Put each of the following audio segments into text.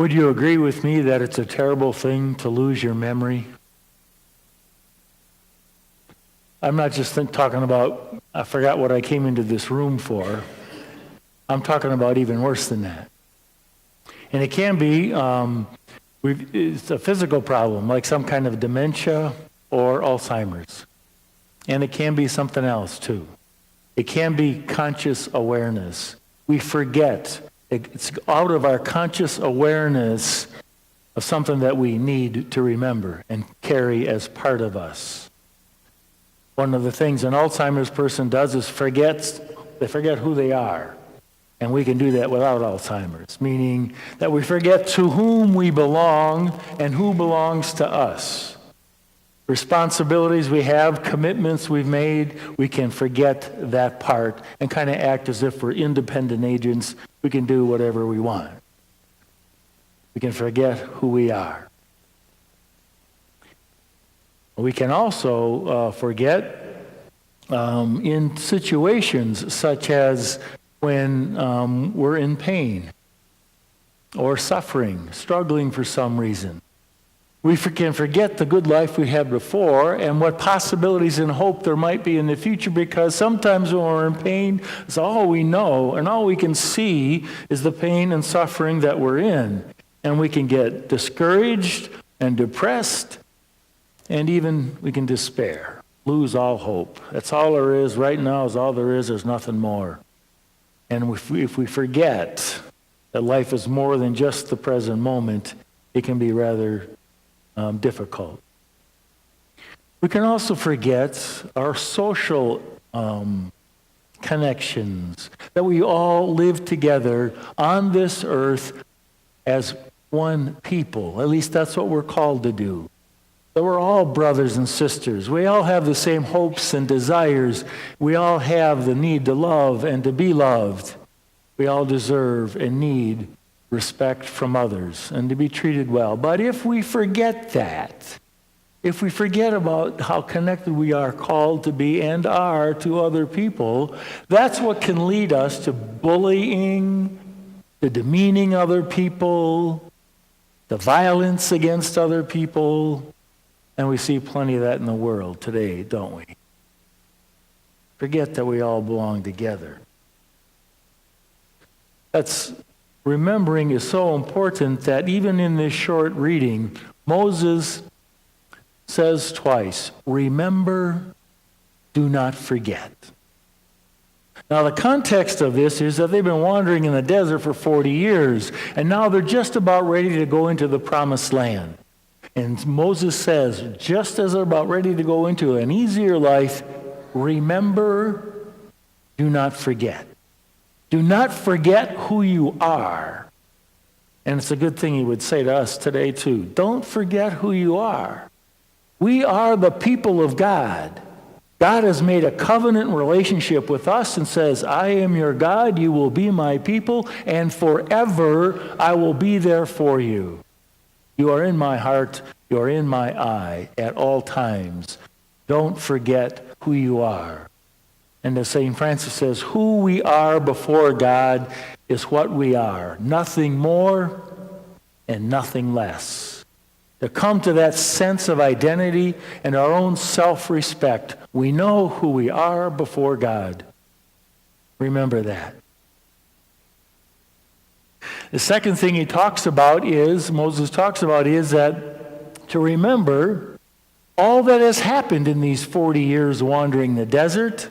Would you agree with me that it's a terrible thing to lose your memory? I'm not just talking about, I forgot what I came into this room for. I'm talking about even worse than that. And it can be, it's a physical problem, like some kind of dementia or Alzheimer's. And it can be something else too. It can be conscious awareness. We forget. It's out of our conscious awareness of something that we need to remember and carry as part of us. One of the things an Alzheimer's person does is they forget who they are. And we can do that without Alzheimer's, meaning that we forget to whom we belong and who belongs to us. Responsibilities we have, commitments we've made, we can forget that part and kind of act as if we're independent agents. We can do whatever we want. We can forget who we are. We can also forget in situations such as when we're in pain or suffering, struggling for some reason. We can forget the good life we had before and what possibilities and hope there might be in the future, because sometimes when we're in pain, it's all we know and all we can see is the pain and suffering that we're in. And we can get discouraged and depressed, and even we can despair, lose all hope. That's all there is right now, is all there is. There's nothing more. And if we forget that life is more than just the present moment, it can be rather difficult. We can also forget our social connections, that we all live together on this earth as one people. At least that's what we're called to do. That we're all brothers and sisters. We all have the same hopes and desires. We all have the need to love and to be loved. We all deserve and need respect from others and to be treated well. But if we forget that, if we forget about how connected we are called to be and are to other people, that's what can lead us to bullying, to demeaning other people, to violence against other people. And we see plenty of that in the world today, don't we? Forget that we all belong together. Remembering is so important that even in this short reading, Moses says twice, remember, do not forget. Now the context of this is that they've been wandering in the desert for 40 years, and now they're just about ready to go into the promised land. And Moses says, just as they're about ready to go into an easier life, remember, do not forget. Do not forget who you are. And it's a good thing he would say to us today too. Don't forget who you are. We are the people of God. God has made a covenant relationship with us and says, I am your God, you will be my people, and forever I will be there for you. You are in my heart, you are in my eye at all times. Don't forget who you are. And as St. Francis says, who we are before God is what we are. Nothing more and nothing less. To come to that sense of identity and our own self-respect, we know who we are before God. Remember that. The second thing Moses talks about is that to remember all that has happened in these 40 years wandering the desert.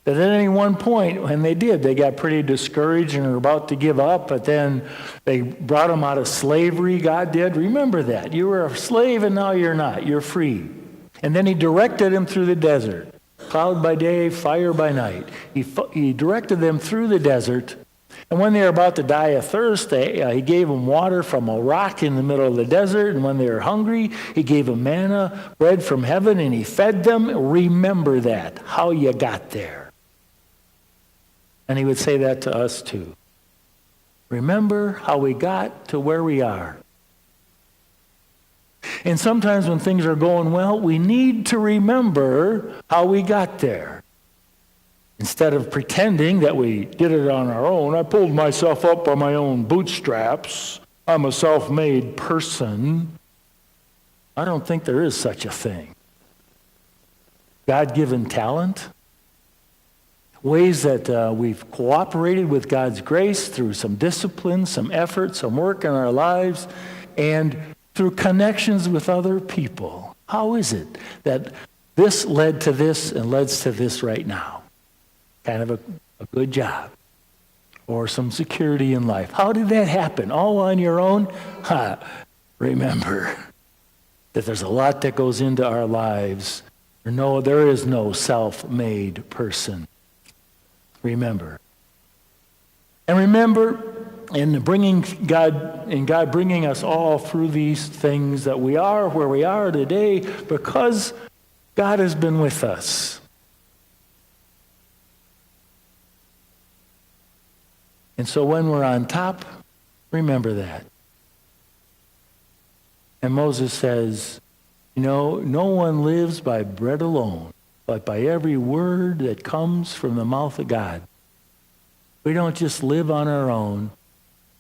That at any one point, when they got pretty discouraged and were about to give up, but then they brought them out of slavery, God did. Remember that. You were a slave and now you're not. You're free. And then he directed them through the desert. Cloud by day, fire by night. He directed them through the desert. And when they were about to die of thirst, he gave them water from a rock in the middle of the desert. And when they were hungry, he gave them manna, bread from heaven, and he fed them. Remember that, how you got there. And he would say that to us too. Remember how we got to where we are. And sometimes when things are going well, we need to remember how we got there. Instead of pretending that we did it on our own, I pulled myself up by my own bootstraps. I'm a self-made person. I don't think there is such a thing. God-given talent, ways that we've cooperated with God's grace through some discipline, some effort, some work in our lives, and through connections with other people. How is it that this led to this and leads to this right now? Kind of a good job. Or some security in life. How did that happen? All on your own? Remember that there's a lot that goes into our lives. No, there is no self-made person. Remember. And remember, in God bringing us all through these things, that we are where we are today because God has been with us. And so when we're on top, remember that. And Moses says, no one lives by bread alone, but by every word that comes from the mouth of God. We don't just live on our own.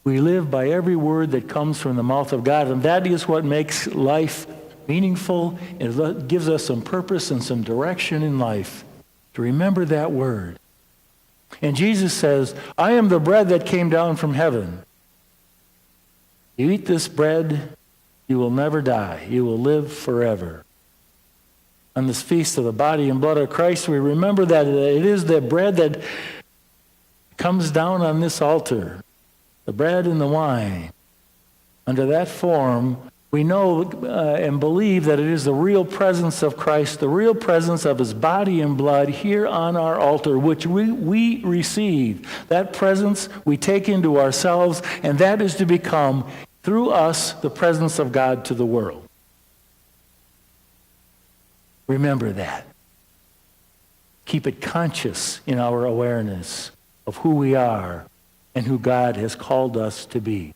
We live by every word that comes from the mouth of God. And that is what makes life meaningful. It gives us some purpose and some direction in life. To remember that word. And Jesus says, I am the bread that came down from heaven. You eat this bread, you will never die. You will live forever. On this feast of the body and blood of Christ, we remember that it is the bread that comes down on this altar, the bread and the wine. Under that form, we know and believe that it is the real presence of Christ, the real presence of his body and blood here on our altar, which we receive. That presence we take into ourselves, and that is to become, through us, the presence of God to the world. Remember that. Keep it conscious in our awareness of who we are and who God has called us to be.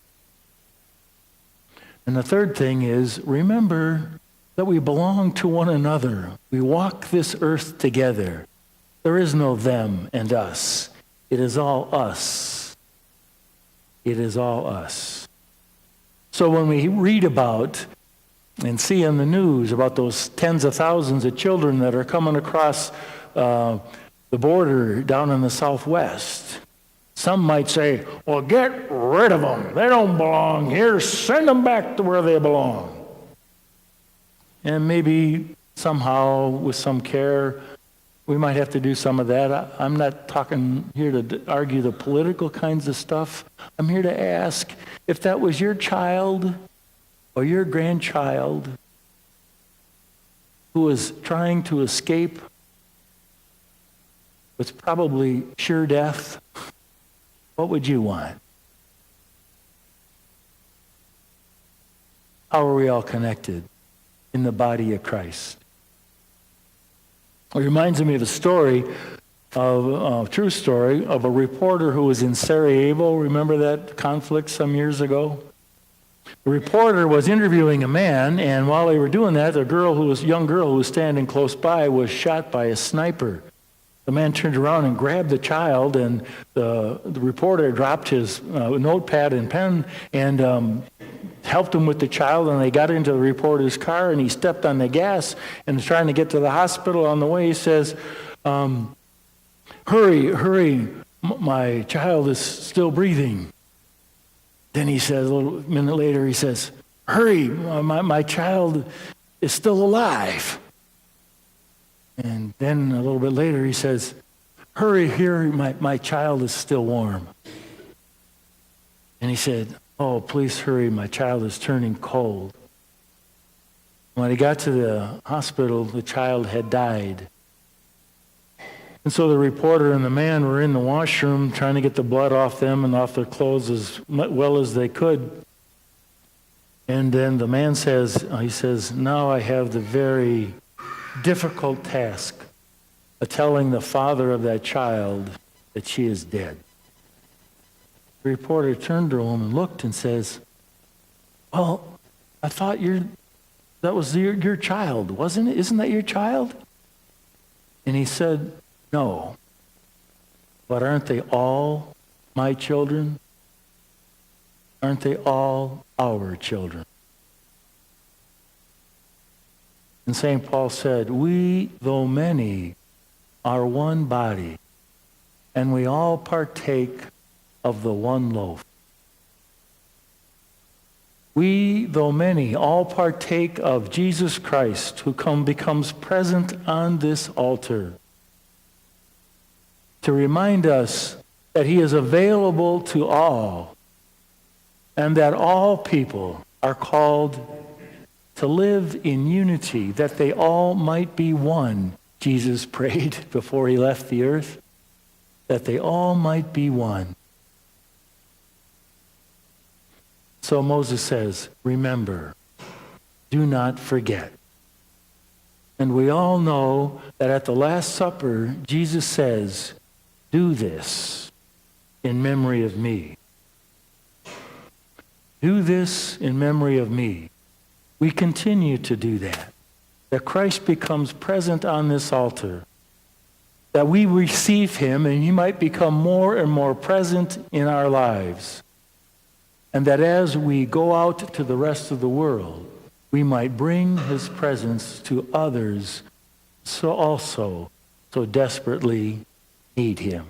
And the third thing is, remember that we belong to one another. We walk this earth together. There is no them and us. It is all us. It is all us. So when we read about and see in the news about those tens of thousands of children that are coming across the border down in the Southwest, some might say, well, get rid of them. They don't belong here. Send them back to where they belong. And maybe somehow, with some care, we might have to do some of that. I'm not talking here to argue the political kinds of stuff. I'm here to ask, if that was your child or your grandchild who was trying to escape with probably sure death, what would you want? How are we all connected in the body of Christ? It reminds me of a story, a true story, of a reporter who was in Sarajevo. Remember that conflict some years ago? The reporter was interviewing a man, and while they were doing that, a young girl who was standing close by was shot by a sniper. The man turned around and grabbed the child, and the reporter dropped his notepad and pen and helped him with the child, and they got into the reporter's car, and he stepped on the gas and was trying to get to the hospital. On the way, he says, hurry, my child is still breathing. Then he says, a little minute later, he says, hurry, my child is still alive. And then a little bit later, he says, hurry here, my child is still warm. And he said, oh, please hurry, my child is turning cold. When he got to the hospital, the child had died. And so the reporter and the man were in the washroom trying to get the blood off them and off their clothes as well as they could. And then the man says, now I have the very difficult task of telling the father of that child that she is dead. The reporter turned to him and looked and says, well, I thought that was your child, wasn't it? Isn't that your child? And he said, no, But aren't they all my children? Aren't they all our children? And St. Paul said, we, though many, are one body, and we all partake of the one loaf. We, though many, all partake of Jesus Christ, who becomes present on this altar to remind us that he is available to all and that all people are called to live in unity, that they all might be one. Jesus prayed before he left the earth, that they all might be one. So Moses says, remember, do not forget. And we all know that at the Last Supper, Jesus says, do this in memory of me. Do this in memory of me. We continue to do that. That Christ becomes present on this altar. That we receive him and he might become more and more present in our lives. And that as we go out to the rest of the world, we might bring his presence to others so desperately need him.